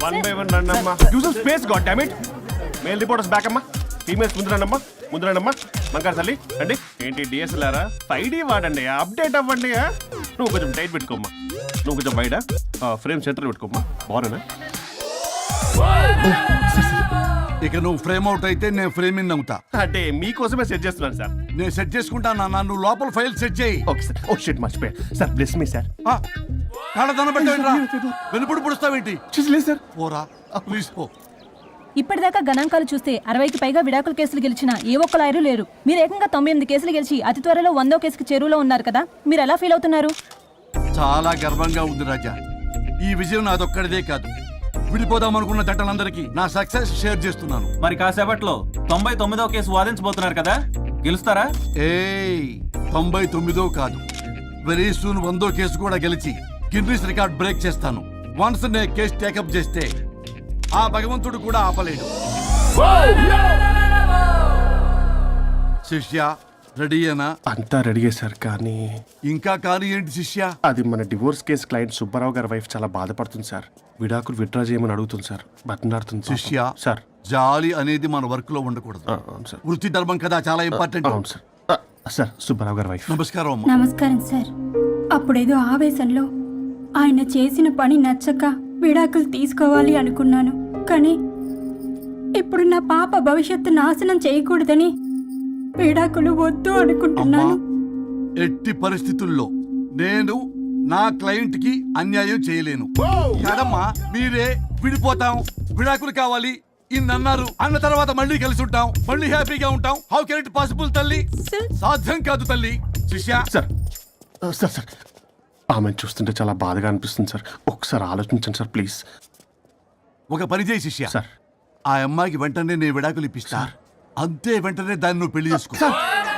One by one రండమ్మా. Use space god damn it. Male reporters back అమ్మా, females ముందు రండమ్మా మంకారు తల్లి అండి. ఏంటి డిఎస్ఎల్ఆరా 5D వాడండి, అప్డేట్ అవ్వండి. నువ్వు కొంచెం టైట్ పెట్టుకోమ్మా, నువ్వు కొంచెం వైడా ఫ్రేమ్ సెంటర్ పెట్టుకోమ్మా. బాగున్నా ఇక నువ్వు ఫ్రేమ్ అవుట్ అయితే నేను ఫ్రేమ్ ఇన్ అవుతా. అంటే మీకోసమే సెట్ చేస్తున్నాను సార్. నేను సెట్ చేసుకుంటా నాన్న, నువ్వు లోపల ఫైల్ సెట్ చేయి. Okay sir. ఓ షిట్ మర్చిపోయా సార్. Bless me sir. కాళ్ళ వెనుపుడు పుడుస్తావేంటి? చూసలేదు సార్. పోరా ప్లీజ్ పో. ఇప్పటిదాకా గణాంకాలు చూస్తే 60కి పైగా విడాకుల కేసులు గెలిచిన ఏ ఒక్క లాయరు లేరు. మీరు ఏకంగా 98 కేసులు గెలిచి అతి త్వరలో 100వ కేసుకి చెరువులో ఉన్నారు కదా, మీరు ఎలా ఫీల్ అవుతున్నారు? చాలా గర్వంగా ఉంది రాజా. ఈ విజయం నాదొక్కడిదే కాదు, విడిపోదాం అనుకున్న జంటలందరికీ నా సక్సెస్ షేర్ చేస్తున్నాను. మరి కాసేపట్లో 99వ కేసు వాదించబోతున్నారు కదా, గెలుస్తారా? 99 కాదు, వెరీ సూన్ 100వ కేసు కూడా గెలిచి గిన్నిస్ రికార్డ్ బ్రేక్ చేస్తాను. వన్స్ నే కేసు టేకప్ చేస్తే ఆ భగవంతుడు కూడా ఆపలేడు. శిష్య రెడీయేనా? అంతా రెడీ సార్. కానీ ఇంకా కానీ ఏంటి శిష్య? అది మన డివోర్స్ కేసు క్లయింట్ సుబ్బారావు గారి వైఫ్ చాలా బాధపడుతుంది సార్. విడాకులు విత్డ్రా చేయమని అడుగుతుంది సార్, బతినాడుతుంది. శిష్య సార్, జాలి అనేది మన వర్క్ లో ఉండకూడదు. అవును సార్. వృత్తి ధర్మం కదా, చాలా ఇంపార్టెంట్. అవును సార్. సార్ సుబ్బారావు గారి వైఫ్. నమస్కారం అమ్మా. నమస్కారం సార్. అప్పుడేదో ఆవేశంలో ఆయన చేసిన పని నచ్చక విడాకులు తీసుకోవాలి అనుకున్నాను. కానీ ఇప్పుడు నా పాప భవిష్యత్తు నాశనం చేయకూడదని విడాకులు వద్దు అనుకుంటున్నాను. ఎట్టి పరిస్థితుల్లో నేను నా క్లయింట్ కి అన్యాయం చేయలేను కదమ్మా. మీరే విడిపోతాం, విడాకులు కావాలి ఇన్నన్నారు అన్న తర్వాత మళ్ళీ కలిసి ఉంటాం, మళ్ళీ హ్యాపీగా ఉంటాం. హౌ కెన్ ఇట్ పాసిబుల్ తల్లి? సాధ్యం కాదు తల్లి. శిష్య సార్ సార్ సార్ ఆమెను చూస్తుంటే చాలా బాధగా అనిపిస్తుంది సార్. ఒకసారి ఆలోచించండి సార్ ప్లీజ్. ఒక పని చేయి శిష్య, సార్ ఆ అమ్మాయికి వెంటనే నేను విడాకులు ఇప్పిస్తా. అంతే, వెంటనే దాన్ని నువ్వు పెళ్లి చేసుకో.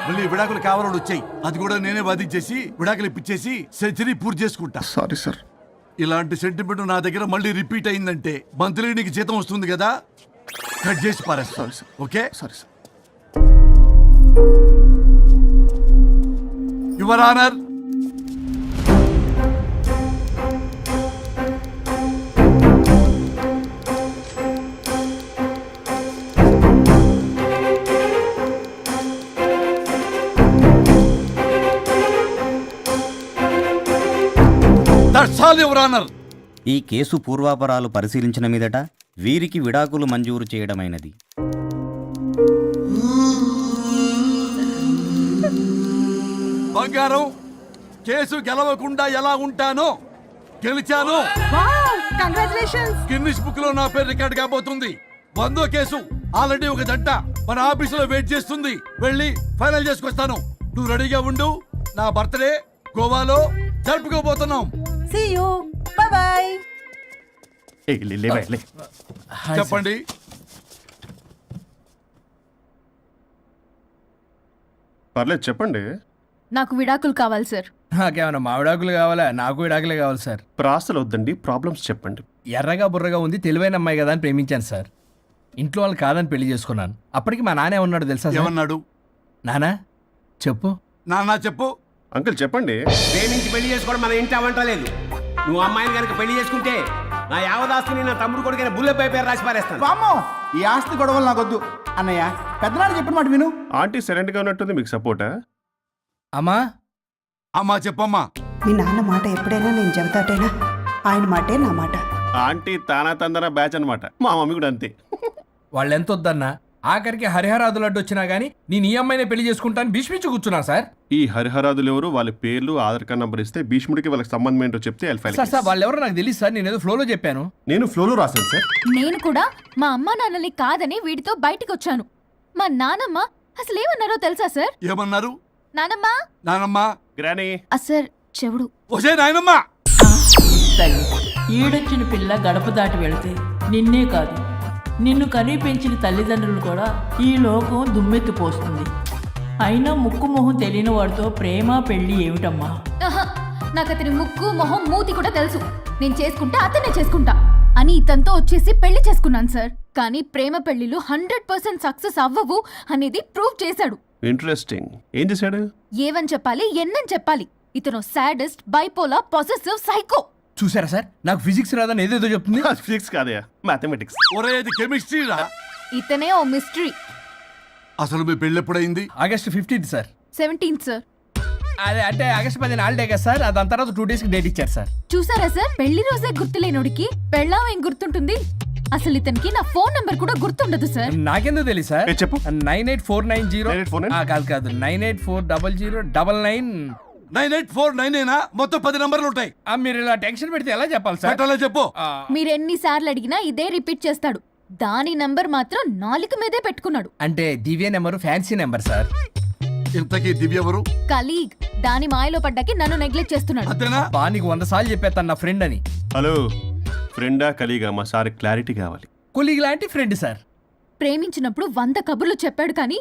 మళ్ళీ విడాకులు కావాలని వచ్చాయి, అది కూడా నేనే వాదించేసి విడాకులు ఇప్పించేసి సెంచరీ పూర్తి చేసుకుంటా. Sorry sir. ఇలాంటి సెంటిమెంట్ నా దగ్గర మళ్ళీ రిపీట్ అయిందంటే మంత్లీ నీకు జీతం వస్తుంది కదా, కట్ చేసి పారేస్తా. Sorry sir. Okay sorry sir. Your honour, ఈ కేసు పూర్వాపరాలు పరిశీలించిన మీదట వీరికి విడాకులు మంజూరు చేయడమైనది. బంగారం, కేసు గెలవకుండా ఎలా ఉంటానో గెలిచాను. గిన్నిస్ బుక్ లో నా పేరు రికార్డ్ కాబోతుంది. 100వ కేసు ఆల్రెడీ ఒక జంట మన ఆఫీసులో వెయిట్ చేస్తుంది, వెళ్ళి ఫైనల్ చేసుకొస్తాను. నువ్వు రెడీగా ఉండు. నా బర్త్డే గోవాలో జరుపుకోబోతున్నాం. See you. Bye bye. చెప్పండి. పర్లేదు చెప్పండి. నాకు విడాకులు కావాలి సార్. నాకేమన్నా మా విడాకులు కావాలా? నాకు విడాకులే కావాలి సార్. ప్రాసలు వద్దండి, ప్రాబ్లమ్స్ చెప్పండి. ఎర్రగా బుర్రగా ఉంది, తెలివైన అమ్మాయి కదా అని ప్రేమించాను సార్. ఇంట్లో వాళ్ళు కాదని పెళ్లి చేసుకున్నాను. అప్పటికి మా నాన్న ఏమన్నాడు తెలుసా? ఏమన్నాడు? నానా చెప్పు. నాన్న చెప్పు. అంకుల్ చెప్పండి. ప్రేమించి పెళ్లి చేసుకోవడం మన ఇంటి అవంటలేదు. నువ్వు అమ్మాయిని కనుక పెళ్లి చేసుకుంటే నా యావదాస్తిని నా తమ్ముడు కొడుకైన బుల్లెపై పేరు రాసి పారేస్తాను. వామ్మో, ఈ ఆస్తి గొడవలు నాకొద్దు అన్నయ్య. పెద్దనాడు చెప్పిన మాట విను. ఆంటీ సైలెంట్ గా ఉన్నట్టుంది, మీకు సపోర్టా? అమ్మా అమ్మా చెప్పమ్మా. మీ నాన్న మాట ఎప్పుడైనా నేను చెబుతాటేనా? ఆయన మాటే నా మాట. ఆంటీ తానా తందన బ్యాచ్ అనమాట. మా మమ్మీ కూడా అంతే. వాళ్ళు ఎంత వద్దన్నా ఆఖరికి హరిహరాదులు అడ్డు వచ్చినా గానీ నేను ఈ అమ్మాయినే పెళ్లి చేసుకుంటాను భీష్మించి కూర్చున్నా సార్. ఈ హరిహరాదులు ఎవరు, వాళ్ళ పేర్లు ఆధార్ కార్డ్ నంబర్ ఇస్తే భీష్ముడికి వాళ్ళకి సంబంధం ఏంటో చెప్తే సార్ వాళ్ళు ఎవరో నాకు తెలియదు సార్. నేను ఏదో ఫ్లోలో చెప్పాను. నేను ఫ్లోలో రాశాను సార్. నేను కూడా మా అమ్మా నాన్నని కాదని వీడితో బయటికి వచ్చాను. మా నానమ్మ అసలు ఏమన్నారో తెలుసా సార్? ఏమన్నారు? నానమ్మ నానమ్మ గ్రానీ సార్ చెవుడు. ఒసే నాయనమ్మా. ఈడొచ్చిన పిల్ల గడప దాటి వెళితే నిన్నే కాదు, నిన్ను కనీ పెంచిన తల్లిదండ్రులు కూడా ఈ లోకం దుమ్మెత్తిపోస్తుంది. అయినా ముక్కు మొహం తెలియని వాడితో ప్రేమ పెళ్లి ఏమిటమ్మా? నాకు అతని ముక్కు మొహం మూతి కూడా తెలుసు. నేను చేసుకుంటా, అతనే చేసుకుంటా. అని ఇతనితో వచ్చేసి పెళ్లి చేసుకున్నాను సార్. కానీ ప్రేమ పెళ్లిలు 100% సక్సెస్ అవ్వవు అనేది ప్రూవ్ చేశాడు. ఇంట్రెస్టింగ్. ఏం చేశాడు? ఏవని చెప్పాలి, ఎన్నని చెప్పాలి. ఇతను సాడెస్ట్, బైపోలా, పొసెసివ్, సైకో. చూసారా సార్, నాకు ఫిజిక్స్ రాదని ఏదేదో చెప్తుంది. ఫిజిక్స్ కాదయా, మ్యాథమెటిక్స్. ఒరే ఇది కెమిస్ట్రీ రా. ఇతనే ఓ మిస్టరీ. అసలు మీ పెళ్ళి ఎప్పుడైంది? August 15th sir. 17th sir. అదే అంటే ఆగస్ట్ 10 హాలిడే కదా సార్, దాని తర్వాత 2 days డేట్ ఇచ్చారు సార్. చూసారా సార్, పెళ్లి రోజే గుర్తులేనోడికి పెళ్ళాం ఏం గుర్తుంటుంది? అసలు ఇతనికి నా ఫోన్ నంబర్ కూడా గుర్తుండదు సార్. నాకెందుకు తెలియదు సార్? చెప్పు. 98490 98490? కాదు 9840099. 9849 మొత్తం 10 నంబర్లు ఉంటాయి. మీరు ఇలా టెన్షన్ పెడితే ఎలా చెప్పాలి సార్? పెట్టాలో చెప్పు. మీరు ఎన్నిసార్లు అడిగినా ఇదే రిపీట్ చేస్తాడు. దాని నంబర్ మాత్రం 4 మీదే పెట్టుకున్నాడు. అంటే దివ్య నెంబర్ ఫ్యాన్సీ నెంబర్ సార్. ఇంతకీ దివ్య ఎవరు? కలీగ్. దాని మాయలో పడ్డాకి నన్ను నెగ్లెక్ట్ చేస్తున్నాడు. అంతేనా? నీకు 100 సార్లు చెప్పేస్తాను నా ఫ్రెండ్ అని. హలో, ఫ్రెండా కలీగా? మా సార్ క్లారిటీ కావాలి. కొలీగ్ లాంటి ఫ్రెండ్ సార్. ప్రేమించినప్పుడు 100 కబుర్లు చెప్పాడు కానీ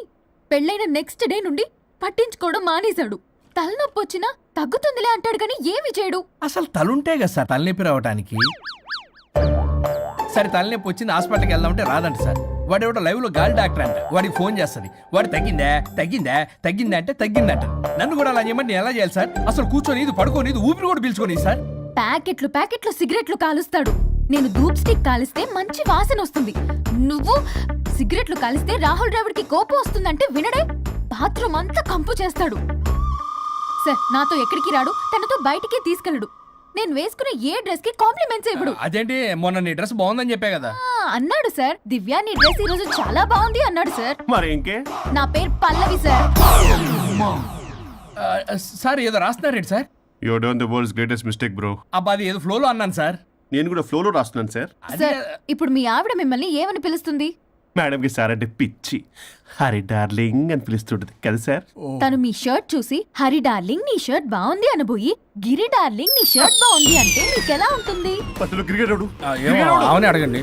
పెళ్ళైన నెక్స్ట్ డే నుండి పట్టించుకోవడం మానేశాడు. తలనొప్పి వచ్చినా తగ్గుతుందిలే అంటాడు కానీ ఏమి చేయడు. అసలు తలుంటే కదా సార్ తలనొప్పి రావటానికి. సరే తలనొప్పి వచ్చింది హాస్పిటల్కి వెళ్దామంటే రాదంట సార్. వాడు ఎవడో లైవ్ లో గాలి డాక్టర్ అంట, వాడికి ఫోన్ చేస్తుంది. వాడు తగ్గిందా తగ్గిందా తగ్గిందా అంటే తగ్గిందంట. నన్ను కూడా అలా చేయమంటే నేను ఎలా చేయాలి సార్? అసలు కూర్చొని ఇది పడుకోని ఇది ఊపిరి కూడా పీల్చుకొని సార్. ప్యాకెట్లు సిగరెట్లు కాలుస్తాడు. నేను ధూప్ స్టిక్ కాలిస్తే మంచి వాసన వస్తుంది. నువ్వు సిగరెట్లు కాలిస్తే రాహుల్ ద్రావిడ్కి కోపం వస్తుందంటే వినడే. బాత్రూమ్ అంతా కంపు చేస్తాడు. సార్ నాతో ఎక్కడికి రాడు, తనతో బయటికి తీసుకెళ్ళడు. నేను వేసుకునే ఏ డ్రెస్ కి కాంప్లిమెంట్స్ ఇవ్వడు. అదేంటి, మొన్న నీ డ్రెస్ బాగుందని చెప్పా కదా. అన్నాడు సార్. దివ్య నీ డ్రెస్ ఈ రోజు చాలా బాగుంది అన్నాడు సార్. మరి ఇంకే? నా పేరు పల్లవి సార్. సార్ ఏదో రాస్తున్నారేంటి sir? You done the world's greatest mistake bro. అబ్బా అది ఏదో ఫ్లోలో అన్నాను సార్. నేను కూడా ఫ్లోలో రాస్తున్నాను సార్. సార్ ఇప్పుడు మీ ఆవిడ మిమ్మల్ని ఏమని పిలుస్తుంది? మేడంకి సార్ అంటే పిచ్చి. హరి డార్లింగ్ అని పిలుస్తుంటది కదా సార్. తను మీ షర్ట్ చూసి హరి డార్లింగ్ నీ షర్ట్ బాగుంది అనబోయి గిరి డార్లింగ్ నీ షర్ట్ బాగుంది అంటే మీకెలా ఉంటుంది? అసలు క్రికెట్ అవునే అడగండి.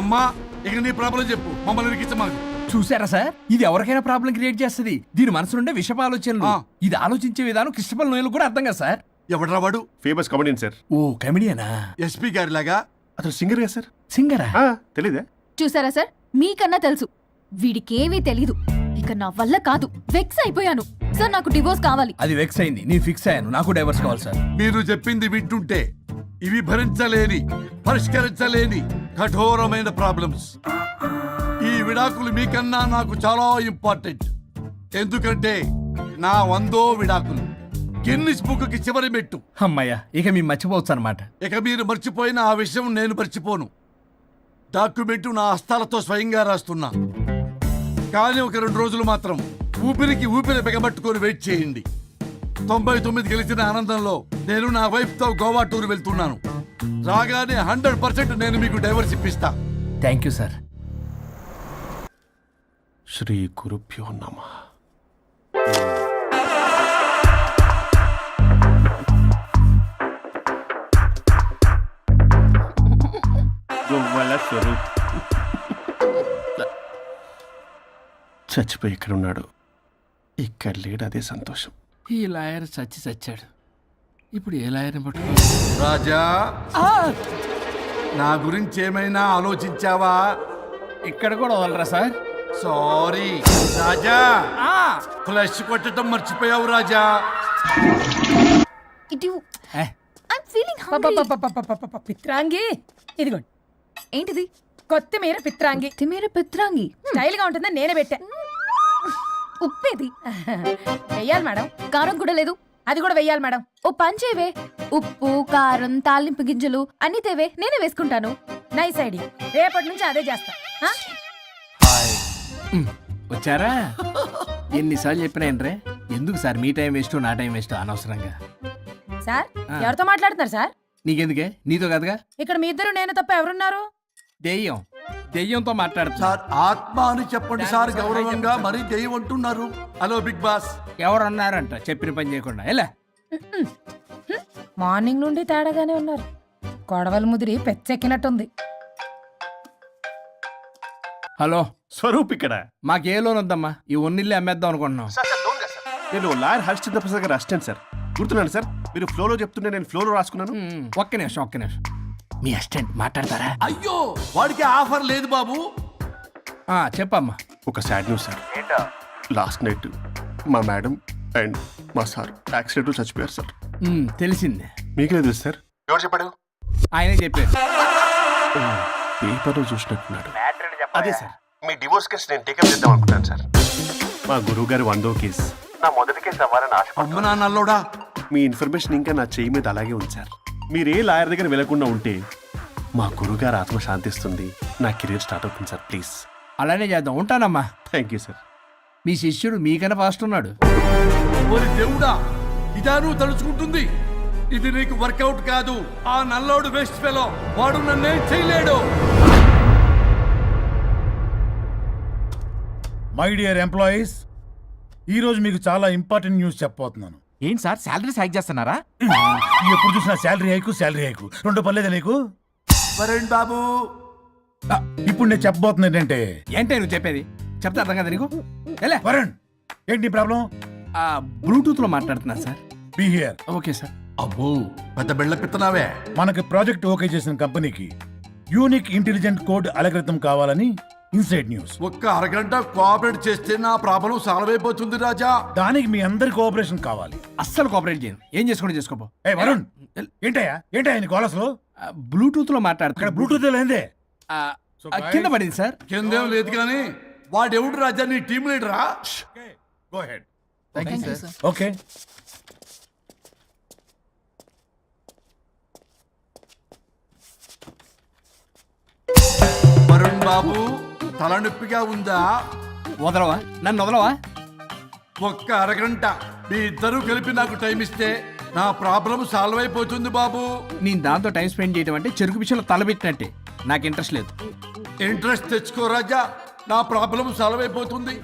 అమ్మా ఇక నీ ప్రాబ్లం చెప్పు, మమ్మల్ని ఇరికించమాకు. చూసారా సార్, ఇది ఎవరికైనా ప్రాబ్లం క్రియేట్ చేస్తుంది. దీని మనసులుండే విషప ఆలోచనలు. ఇది ఆలోచించే విధానం కృష్ణపల్ నోయలు కూడా అర్థం కదా సార్. ఎవడ్రా వాడు? Famous comedian sir. ఓ కమెడియనా? ఎస్పీ గారి లాగా? అతను సింగర్ గా సార్. సింగరా? తెలీదా? చూసారా సార్, మీకన్నా తెలుసు. వీడికేమీ తెలీదు. ఇక నా వల్ల కాదు, వెక్స్ అయిపోయాను సార్. నాకు డివోర్స్ కావాలి. అది వెక్స్ అయింది, నేను ఫిక్స్ అయ్యాను. నాకు డైవర్స్ కావాలి సార్. మీరు చెప్పింది వింటుంటే ఇవి భరించలేని, పరిష్కరించలేని కఠోరమైన ప్రాబ్లమ్స్. ఈ విడాకులు మీకన్నా నాకు చాలా ఇంపార్టెంట్. ఎందుకంటే నా 100వ విడాకులు గిన్నిస్ బుక్కి చివరి మెట్టు. అమ్మయ్యా, ఇక మేము మర్చిపోవచ్చు అనమాట. ఇక మీరు మర్చిపోయిన ఆ విషయం నేను మర్చిపోను. డాక్యుమెంటు నా హస్తాలతో స్వయంగా రాస్తున్నా. కానీ ఒక 2 రోజులు మాత్రం ఊపిరికి ఊపిరి బిగబట్టుకొని వెయిట్ చేయండి. 99 గెలిచిన ఆనందంలో నేను నా వైఫ్తో గోవా టూర్ వెళ్తున్నాను. రాగానే 100% నేను మీకు డైవర్స్ ఇప్పిస్తా. Thank you sir. శ్రీ గురుభ్యో నమః. చచ్చిపోయి ఇక్కడ ఉన్నాడు, ఇక్కడ లేడు, అదే సంతోషం. ఈ లాయర్ చచ్చాడు. ఇప్పుడు ఏ లాయర్ని పట్టుకో? రాజా, నా గురించి ఏమైనా ఆలోచించావా? ఇక్కడ కూడా వదలరా సార్? సారీ రాజా, ఫ్లష్ కొట్టడం మర్చిపోయావు రాజా. ఇటు I'm feeling hungry. పిత్రాంగి ఇదిగోండి. ఏంటిది? కొత్తిమీర పిత్రాంగి. కొత్తిమీర పిత్రాంగి స్టైల్ గా ఉంటుందని నేనే పెట్టా. ఉప్పేది వెయ్యాలి మేడం. కారం కూడా లేదు. అది కూడా వెయ్యాలి మేడం. ఓ పంచేవే, ఉప్పు కారం తాలింపు గింజలు అన్ని తేవే, నేనే వేసుకుంటాను. Nice idea. రేపటి నుంచి అదే చేస్తా. వచ్చారా? ఎన్నిసార్లు చెప్పినాయండ్రే, ఎందుకు సార్ మీ టైం వేస్ట్ నా టైం వేస్ట్ అనవసరంగా? సార్ ఎవరితో మాట్లాడుతున్నారు సార్? నీకెందుకే, నీతో కదగా. ఇక్కడ మీ ఇద్దరు నేను తప్ప ఎవరున్నారు? దెయ్యంతో మాట్లాడుతా. సార్ ఆత్మ అని చెప్పండి సార్, గౌరవంగా. మరీ దెయ్యం అంటున్నారు. Hello big boss. ఎవరన్నారంట చెప్పిన పని చేయకుండా? ఎలా మార్నింగ్ నుండి తేడాగానే ఉన్నారు. గొడవల ముదిరి పెచ్చెక్కినట్టుంది. హలో స్వరూప్ ఇక్కడ. మాకే లోన్ వద్దమ్మా, ఈ ఒన్నిల్లే అమ్మేద్దాం అనుకుంటున్నాం. నేను లాయర్ హరిశ్చంద్ర ప్రసాద్ గారు అసిస్టెంట్ సార్. గుర్తున్నాను సార్, మీరు ఫ్లోలో చెప్తుంటే నేను ఫ్లోలో రాసుకున్నాను. ఒక్క నిమిషం. మీ అసిస్టెంట్ మాట్లాడతారా? అయ్యో వాడికి ఆఫర్ లేదు బాబు. చెప్పమ్మా. ఒక sad news sir. Last night మా మేడం అండ్ మా సార్ యాక్సిడెంట్ చచ్చిపోయారు సార్. తెలిసిందే. మీకే తెలుసు సార్. ఎవరు చెప్పాడు? ఆయనే చెప్పారు. పేపర్లో చూసినట్టున్నాడు. అదే సార్, మీ డివోర్స్ కేసు నేను టేకప్ చేద్దాం అనుకుంటాను సార్. మా గురువు గారి 100వ కేసు నా మొదటి కేసు అవ్వాలని ఆశ. అమ్మ నాన్నల్లోడా, మీ ఇన్ఫర్మేషన్ ఇంకా నా చేయి మీద అలాగే ఉంది సార్. మీరు ఏ లాయర్ దగ్గర వెళ్లకుండా ఉంటే మా గురువు గారు ఆత్మ శాంతిస్తుంది, నా కెరీర్ స్టార్ట్ అవుతుంది సార్. ప్లీజ్ అలానే చేద్దాం. ఉంటానమ్మా. Thank you sir. మీ శిష్యుడు మీకన్నా ఫాస్ట్ ఉన్నాడు. ఓరి దేవుడా, ఇదా నువ్వు తలుచుకుంటుంది? ఇది నీకు వర్కౌట్ కాదు. ఆ నల్లోడు వేస్ట్ ఫెలో, వాడు నన్నేం చేయలేడు. మై డియర్ ఎంప్లాయీస్, ఈ రోజు మీకు చాలా ఇంపార్టెంట్ న్యూస్ చెప్పబోతున్నాను. ఏంటి సార్ శాలరీస్ హైక్ చేస్తున్నారా? ఎప్పుడు చూసినా శాలరీ హైకు రెండు పర్లేదా నీకు? వరుణ్ బాబు, ఇప్పుడు నేను చెప్పబోతున్నా ఏంటంటే, ఏంటే నువ్వు చెప్పేది? చెప్తా అర్థం కదా నీకు? ఎలా వరుణ్, ఏంటి నీ ప్రాబ్లం? బ్లూటూత్ లో మాట్లాడుతున్నా sir. Be here. Okay sir. అబ్బో పెద్ద బిళ్ళ పిత్తనావే. మనకి ప్రాజెక్ట్ ఓకే చేసిన కంపెనీకి యూనిక్ ఇంటెలిజెంట్ కోడ్ అలకృతం కావాలని ఇన్సైడ్ న్యూస్. ఒక్క అరగంట కోఆపరేట్ చేస్తే నా ప్రాబ్లం సాల్వ్ అయిపోతుంది రాజా. దానికి మీ అందరి కోఆపరేషన్ కావాలి. అస్సలు కోఆపరేట్ చేయను. ఏం చేసుకోండి చేసుకోపో. ఏ వరుణ్, ఏంటయ్యా నీ కాలస్ లో? బ్లూటూత్ లో ఇక్కడ మాట్లాడుతున్నా. బ్లూటూత్ లేదే. కింద పడింది సార్. కిందేం లేదు కానీ వాడెవడు రాజా, నీ టీం లీడరా? Go ahead. ఓకే. వరుణ్ బాబు, తలనొప్పిగా ఉందా? వదలవా? నన్ను వదలవా? ఒక్క అరగంట మీ ఇద్దరు కలిపి నాకు టైం ఇస్తే నా ప్రాబ్లం సాల్వ్ అయిపోతుంది బాబు. నేను దాంతో టైం స్పెండ్ చేయడం అంటే చెరుకు విషయంలో తలబెట్టినట్టే. నాకు ఇంట్రెస్ట్ లేదు. ఇంట్రెస్ట్ తెచ్చుకో రాజా, నా ప్రాబ్లం సాల్వ్ అయిపోతుంది.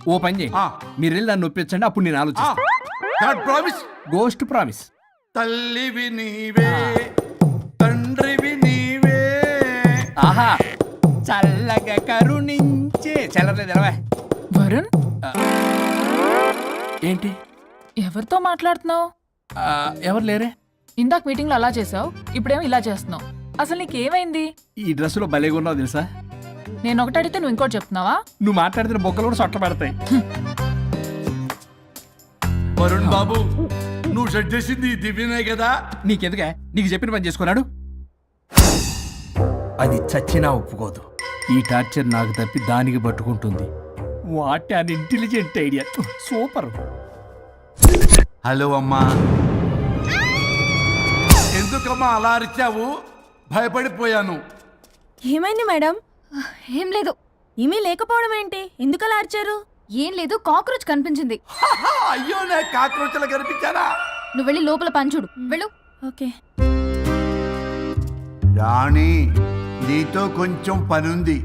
ఓ పని చేయి, మీరు వెళ్ళి నన్ను ఒప్పించండి, అప్పుడు నేను ఆలోచిస్తాను. ప్రామిస్. Ghost promise. తల్లివి నీవే, తండ్రివి నీవే. ఆహా, చల్లగా కరుణించే. చల్లలేదు ఎలవా. వరుణ్, ఏంటి? ఎవరితో మాట్లాడుతున్నావు? ఎవరు లేరే? ఇందాక మీటింగ్లో అలా చేసావు, ఇప్పుడేమో ఇలా చేస్తున్నావు. అసలు నీకేమైంది? ఈ డ్రెస్సులో భలేగా ఉన్నావు తెలుసా? నేను ఒకటి అడిగితే నువ్వు ఇంకోటి చెప్తున్నావా? నువ్వు మాట్లాడితే బొక్కలు కూడా సొట్ట పడతాయి. వరుణ్ బాబు, నువ్వు సెట్ చేసింది ఈ దివ్యనే కదా? నీకెందుకే? నీకు చెప్పిన పని చేసుకున్నాడు. అది చచ్చినా ఒప్పుకోదు. ఈ టార్చర్ నాకు తప్పి దానికి పట్టుకుంటుంది. What an intelligent idea. Super. Hello అమ్మా. ఎందుకమ్మా అలా అరిచావు? భయపడిపోయాను. ఏమైంది మేడం? ఏం లేదు. ఏమీ లేకపోవడం ఏంటి? ఎందుకలా అరిచారు? ఏం లేదు, కాక్రోచ్ కనిపించింది. అయ్యో, నాకు కాక్రోచ్లు కనిపించారా? నువ్వు వెళ్ళి లోపల పని చూడు. వెళ్ళు. ఓకే. రాణి, నీతో కొంచెం పనుంది.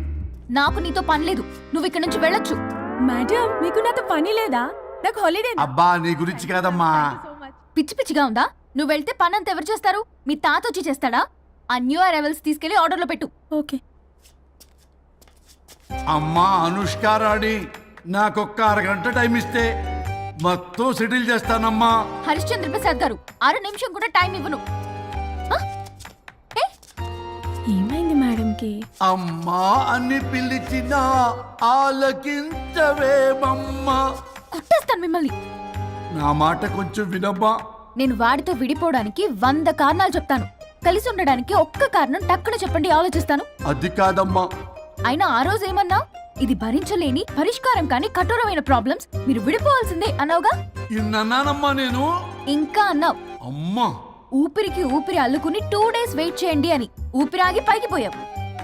నాకు నీతో పని లేదు. నువ్వు ఇక్కడ నుంచి వెళ్ళొచ్చు. మేడం, మీకు నాతో పని లేదా? నాకు హాలిడే. అబ్బా, నీ గురించి కాదమ్మా. పిచ్చి పిచ్చిగా ఉందా? నువ్వు వెళ్తే పని అంతా ఎవరు చేస్తారు? మీ తాత వచ్చి చేస్తాడా? ఆ న్యూ అరైవల్స్ తీసుకెళ్లి ఆర్డర్లో పెట్టు. ఓకే. అమ్మా అనుష్క రాణి, నాకొక్క అరగంట టైం ఇస్తే మొత్తం సెటిల్ చేస్తానమ్మా. హరిశ్చంద్ర ప్రసాద్ గారు, 6 నిమిషం కూడా టైం ఇవ్వను. ఏమైంది మేడంకి? అమ్మా అని పిలిచినా ఆలకించవేమమ్మా. కొట్టేస్తాను మిమ్మల్ని. నా మాట కొంచెం వినమ్మా. నేను వాడితో విడిపోవడానికి 100 కారణాలు చెప్తాను. కలిసి ఉండడానికి ఒక్క కారణం టక్కున చెప్పండి, ఆలోచిస్తాను. అది కాదమ్మా. అయినా ఆ రోజు ఏమన్నా? ఇది భరించలేని, పరిష్కారం కాని కఠోరమైన ప్రాబ్లమ్స్, మీరు విడిపోవాల్సిందే అన్నావుగా? ఇన్నానమ్మా నేను. ఇంకా అన్నావు. అమ్మా, ఊపిరికి ఊపిరి అల్లుకుని 2 days వెయిట్ చేయండి అని. ఊపిరాగి పైకి పోయావు.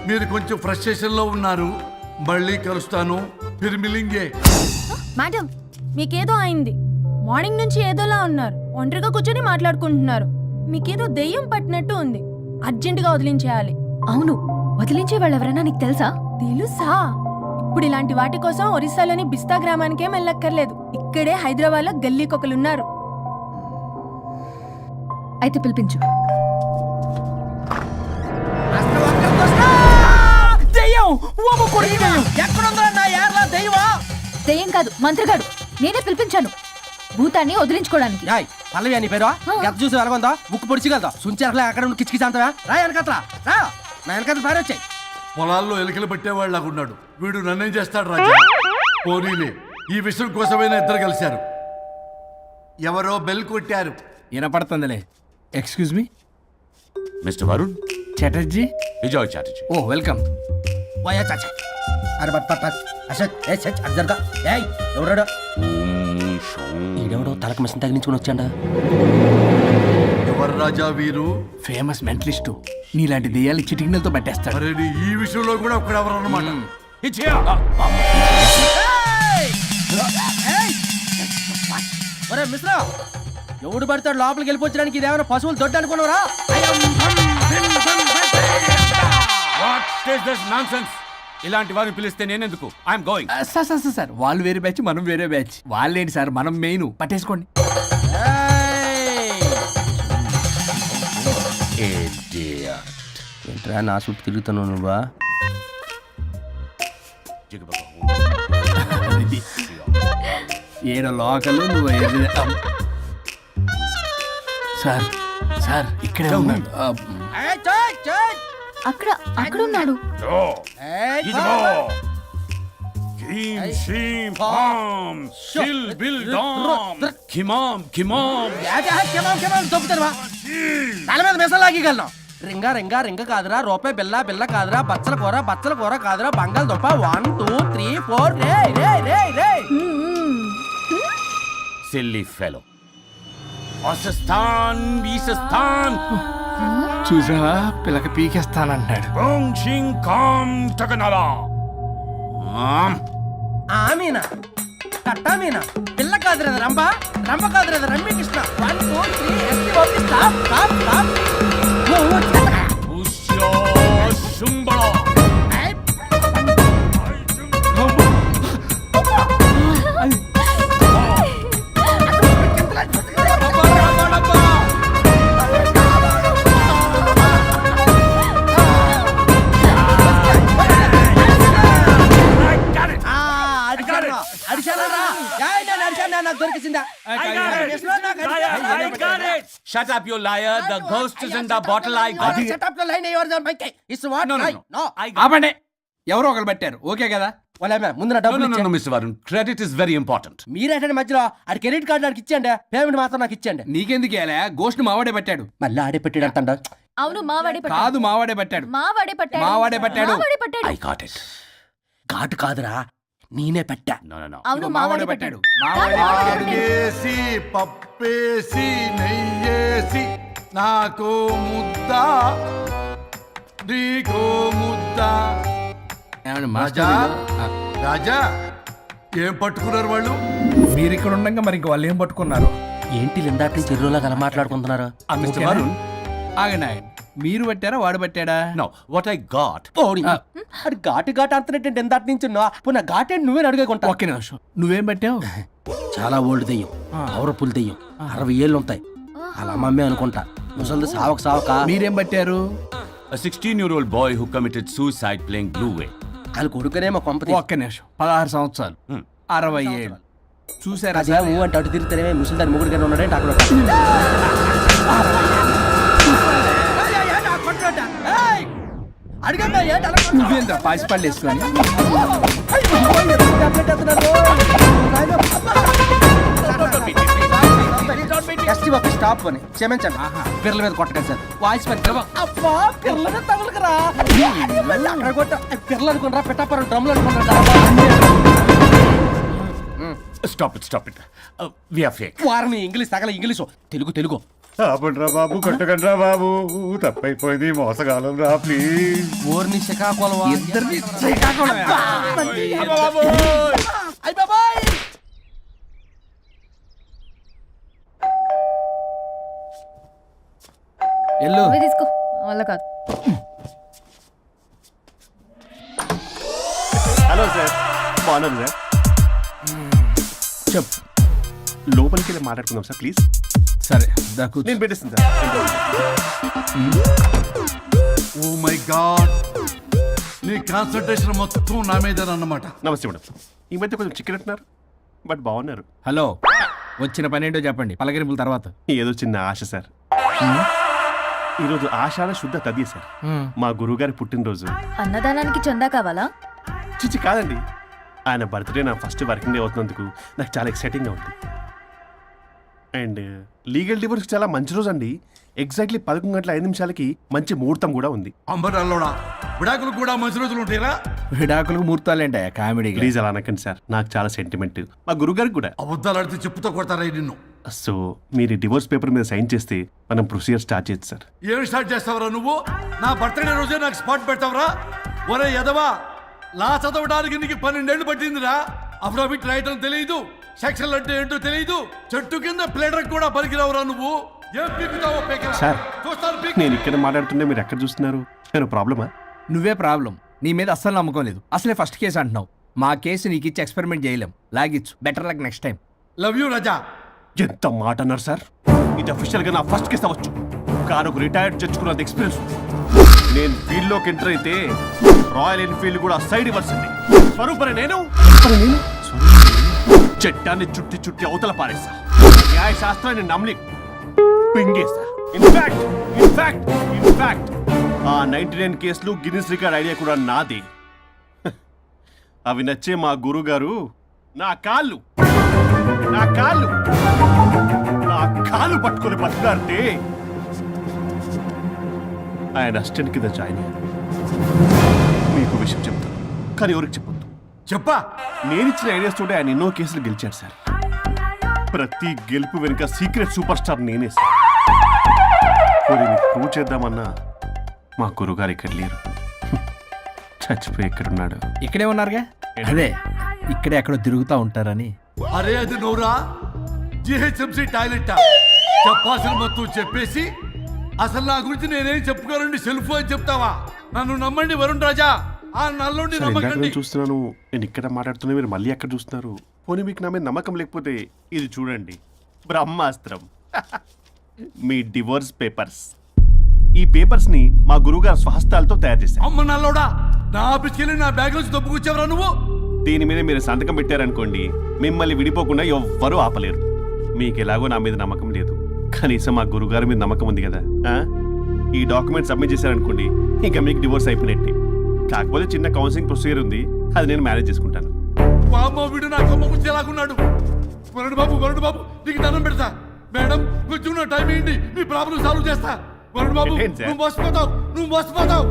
మీరు కొంచెం ఫ్రస్ట్రేషన్ లో ఉన్నారు. మళ్ళీ కలుస్తాను. ఫిర్మిలింగే. మేడం, మీకేదో అయింది. మార్నింగ్ నుంచి ఏదోలా ఉన్నారు. ఒంటరిగా కూర్చొని మాట్లాడుకుంటున్నారు. మీకేదో దెయ్యం పట్టినట్టు ఉంది. అర్జెంటుగా వదిలించేయాలి. అవును, వదిలించే వాళ్ళు ఎవరైనా నీకు తెలుసా? తెలుసా? ఇప్పుడు ఇలాంటి వాటి కోసం ఒరిస్సాలోని బిస్తా గ్రామానికేం వెళ్ళక్కర్లేదు. ఇక్కడే హైదరాబాద్ లో గల్లీకొకలున్నారు. అయితే పిలిపించు. దెయ్యం కాదు, మంత్రిగాడు. నేనే పిలిపించాను భూతాన్ని వదిలించుకోవడానికి. పల్లవి అని పేరు గత చూసి వెలగొందా ముక్కు పొడిచిగలదా సుంచెరకలే అక్కడ ఉండి కిచకిచ అంతవా రా వెనకట్రా రా నా వెనకట్ల పారి వచ్చాయి. పొలాల్లో ఎలికలు పట్టేవాళ్ళగా ఉన్నాడు వీడు. నన్నేం చేస్తాడు రాజా? పోనీలే, ఈ విషయం కోసమైనా ఇద్దరు కలిశారు. ఎవరో బెల్ కొట్టారు. వినపడుతుందిలే. Excuse me mister Varun Chatterjee. Vijay Chatterjee. Oh welcome. వాయా చాచా అరే బట్ అసత్ ఏ సచ్ అర్జర్గా ఏయ్ ఎవరాడు? ఈడెవడో తలకు మిషన్ తగిలించుకుని వచ్చాడా? ఎవరు రాజా వీరు? Famous mentalist. నీలాంటి దెయ్యాలు చిటికినలతో పట్టేస్తాడు. అరే నీ ఈ విషయంలో కూడా ఒకడెవరు అన్నమాట. ఒరే మిశ్రా, ఎవడు పడతాడు లోపలికి వెళ్ళిపోవడానికి? ఇదేమైనా పశువులు దొడ్డు అనుకున్నారా? ఇలాంటి వారిని పిలిస్తే నేనెందుకు? I'm going. సార్ వాళ్ళు వేరే బ్యాచ్, మనం వేరే బ్యాచ్. వాళ్ళేంటి సార్, మనం మెయిన్. పట్టేసుకోండి. ఏంట్రా నా చుట్టూ తిరుగుతున్నావు నువ్వా? ఏడ లోకలు నువ్వు సార్ సార్ ఇక్కడే ఉన్నాడు. అక్కడ అక్కడ ఉన్నాడు. తల మీద మెసలాగలను. రింగ రింగ రింగ కాదురా, రూపాయి బిల్ల బిల్ల కాదురా, బచ్చల కూర కాదురా, బంగాళదుంప 1 2 3 4 రే రే రే రే. Silly fellow. అసస్థాన్ బీసస్థాన్ చూసా పిల్లకి పీకేస్తానంటాడు. ఆమీనా కట్టామీనా పిల్ల కాదురా రంభ, రంభ కాదురా రమ్మి కృష్ణ. 1 2 3 ఎస్టీ ఓపి stop stop stop. Shut up, you liar. The ghost is in the bottle. I got it. Shut up the line. Yours are my case. It's what? No. ఆపండి. ఎవరో ఒకరు పెట్టారు. ఓకే కదా? ముందు నా డబ్బులు No, Mr. Varun. Credit is very important. మీరేటండి మధ్యలో ఆడి credit card నాకు ఇచ్చేయండి, పేమెంట్ మాత్రం నాకు ఇచ్చేయండి. నీకెందుకు ఇవ్వాలా? గోస్ట్ మావాడే పెట్టాడు. మళ్ళీ ఆడే పెట్టాడు అంటాడు. అవును మావాడే పట్టాడు. కాదు మావాడే పెట్టాడు. మావాడే పట్టాడు. మావాడే పట్టాడు. మావాడే పట్టాడు. I got it. ఘాటు కాదురా, నేనే పెట్టా. No. అవును మావాడే పట్టాడు. ఆగేసి పప్పేసి నెయ్యేసి నాకు ముద్ద నీకో ముద్ద. రాజా రాజా ఏం పట్టుకున్నారు వాళ్ళు? మీరు ఇక్కడ ఉండగా మరి ఇంక వాళ్ళు ఏం పట్టుకున్నారు? ఏంటి లిందాటి నుంచి చెరువులా కల మాట్లాడుకుంటున్నారు? Mr. Varun. ఆగండి మీరు పెట్టారా వాడు పెట్టాడా? No, what I got. అది ఘాటు అంతనేంటి ఎందాటి నుంచి నా ఘాటేంటి నువ్వే అడుగుకుంటా. ఒకే నిమిషం, నువ్వేం పెట్టావు? చాలా ఓల్డ్ దెయ్యం, పవర్ఫుల్ దెయ్యం, 60 ఏళ్ళు ఉంటాయి. అలా మమ్మే అనుకుంటా. ముసలిది సావక. మీరేం పట్టారు? A 16-year-old boy who committed suicide playing Blue Whale. వాళ్ళ కొడుకునేమో కొంపతి. ఒక్క నిమిషం, 16 సంవత్సరాలు, 60 ఏళ్ళు. చూసారా? అదే మూవ్ అంటే అటు తిరుగుతానే ముసలిదాని ముగ్గురుగానే ఉన్నాడంటే అక్కడ. నువ్వేంద్ర పాసిపళ్ళు వేసుకొని స్టాప్ అని క్షమించండి. పిల్లల మీద కొట్టకండి సార్. వాయిస్ అబ్బా పిల్లల మీద తగులుకురా. అక్కడ కొట్ట పిల్లలు అనుకున్నారా, పెట్టాపరం డ్రమ్లు అనుకున్నారా? Stop it. We are fake. వారిని ఇంగ్లీష్ తగల ఇంగ్లీషు తెలుగు. ఆపండ్రా బాబు, కొట్టకండ్రా బాబు, తప్పైపోయింది, మోసగాలం రా ప్లీజ్. ఊరిని శ్రీకాకుళం ఇద్దరిని ఎల్లు తీసుకో వల్ల కాదు. హలో సార్, బాగున్నాను సార్. చెప్పు. లోపలికి వెళ్ళి మాట్లాడుకుందాం సార్ ప్లీజ్. సరే నేను పెట్టేస్తాను సార్. ఓ మై గాడ్, నీ కాన్సన్ట్రేషన్ మొత్తం నా మీదనన్నమాట. నమస్తే మేడం. ఈ మధ్య కొంచెం చికెన్ అంటున్నారు, బట్ బాగున్నారు. హలో వచ్చిన పని ఏంటో చెప్పండి, పలకరింపుల తర్వాత. ఏదో చిన్న ఆశ సార్. ఈరోజు ఆషాఢ శుద్ధ తది సార్, మా గురువుగారి పుట్టినరోజు. అన్నదానానికి చందా కావాలా? చిచ్చి కాదండి, ఆయన బర్త్డే నా ఫస్ట్ వర్కింగ్ డే అవుతున్నందుకు నాకు చాలా ఎక్సైటింగ్గా ఉంది. అండ్ లీగల్ డివోర్స్ చాలా మంచి రోజు అండి. ఎగ్జాక్ట్లీ 11:05 మంచి ముహూర్తం కూడా ఉంది. అంబరాల్లోడా విడాకులు కూడా మంచి రోజులు ఉంటాయిరా? విడాకులకు ముహూర్తాలు ఏంటా కామెడీ? ప్లీజ్ అలా అనకండి సార్, నాకు చాలా సెంటిమెంట్, మా గురుగారికి కూడా. అబద్ధాలు ఆడితే చెప్పుతో కొడతారా నిన్ను? సో మీరు డివోర్స్ పేపర్ మీద సైన్ చేస్తే మనం ప్రొసీజర్ స్టార్ట్ చేయొచ్చు సార్. ఏమి స్టార్ట్ చేస్తావరా నువ్వు? నా బర్త్డే రోజే నాకు స్పాట్ పెడతావరా? ఒరే ఎదవా, లా చదవడానికి నీకు 12 ఏళ్ళు పట్టిందిరా. అఫిడవిట్ రాయటం తెలియదు, సెక్షన్ అంటే ఏంటో తెలియదు, చెట్టు కింద ప్లేడర్ కూడా పనికిరావురా నువ్వు. ఏం పీకుతావో పీకరా. సార్, చూస్తాను పీక్. నేను ఇక్కడ మాట్లాడుతుంటే మీరు ఎక్కడ చూస్తున్నారు? నేను ప్రాబ్లమా? నువ్వే ప్రాబ్లం. నీ మీద అస్సలు నమ్మకం లేదు. అసలే ఫస్ట్ కేసు అంటున్నావు. మా కేసు నీకు ఇచ్చి ఎక్స్పెరిమెంట్ చేయలేం. లాగిచ్చు. Better luck next time. Love you Raja. ఎంత మాట అన్నారు సార్? ఇది అఫీషియల్ గా నా ఫస్ట్ కేసు అవ్వచ్చు, కానీ ఒక రిటైర్డ్ జడ్జ్కున్నంత ఎక్స్పీరియన్స్. నేను ఫీల్డ్ లోకి ఎంటర్ అయితే రాయల్ ఎన్ఫీల్డ్ కూడా సైడ్ ఇవ్వాల్సింది. స్వరూపరే నేను చట్టాన్ని చుట్టి చుట్టి అవతల పారేస్తా. న్యాయ శాస్త్రాన్ని నమ్మి పింగేస్తా. ఇన్ఫాక్ట్ ఆ 99 కేసులు గిన్నిస్ రికార్డ్ ఐడియా కూడా నాది. అవి నచ్చే మా గురువు గారు నా కాళ్ళు పట్టుకొని బతుకులాడితే ఆయన అసిస్టెంట్ కింద జాయిన్ అయ్యాను. మీకు విషయం చెప్తాను, కానీ ఎవరికి చెప్పొద్దు. చెప్పా. నేనిచ్చిన ఐడియాస్ తోటి ఆయన ఎన్నో కేసులు గెలిచాడు సార్. ప్రతి గెలుపు వెనుక సీక్రెట్ సూపర్ స్టార్ నేనే సార్. ప్రూవ్ చేద్దామన్నా మా గురుగారు ఇక్కడ లేరు. చచ్చిపోయి ఎక్కడున్నాడు? ఇక్కడే ఉన్నారుగా. అదే ఇక్కడే ఎక్కడో తిరుగుతూ ఉంటారని. అరే అది నోరా, జిహెచ్ఎంసీ టాయిలెట్ చెప్పాల్సిన మొత్తం చెప్పేసి అసలు నా గురించి నేనేం చెప్పుకోరండి సెల్ఫ్ అని చెప్తావా? నన్ను నమ్మండి వరుణ్ రాజా, ఆ నల్లుండి సార్, ఇందాక నమ్మకండి. నేను చూస్తున్నాను, నేను ఇక్కడ మాట్లాడుతున్నా, మీరు మళ్ళీ ఎక్కడ చూస్తున్నారు? పోనీ మీకు నా మీద నమ్మకం లేకపోతే ఇది చూడండి, బ్రహ్మాస్త్రం. మీ డివోర్స్ పేపర్స్. ఈ పేపర్స్ ని మా గురువుగారు స్వహస్తాలతో తయారు చేశారు. అమ్మ నల్లోడా, నా ఆఫీస్కి వెళ్ళి నా బ్యాగ్ నుంచి దొబ్బుకొచ్చావరా నువ్వు? దీని మీద మీరు సంతకం పెట్టారనుకోండి, మిమ్మల్ని విడిపోకుండా ఎవ్వరూ ఆపలేరు. మీకు ఎలాగో నా మీద నమ్మకం లేదు, కనీసం మా గురుగారి మీద నమ్మకం ఉంది కదా. ఈ డాక్యుమెంట్ సబ్మిట్ చేశారనుకోండి, ఇంకా మీకు డివోర్స్ అయిపోయినట్టే. కాకపోతే చిన్న కౌన్సిలింగ్ ప్రొసీజర్ ఉంది, అది నేను మేనేజ్ చేసుకుంటాను. వామ్మో, వీడు నా కొమ్మ గురించి ఎలాగున్నాడు? వరుణ్ బాబు నీకు దండం పెడతా. మేడం కొంచెం నా టైం ఏంటి, మీ ప్రాబ్లం సాల్వ్ చేస్తా. వరుణ్ బాబు, ఏంటి సార్? నువ్వు మోసపోతావు.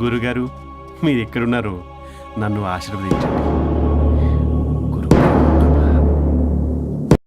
గురుగారు, మీరు ఎక్కడున్నారో నన్ను ఆశీర్వదించండి.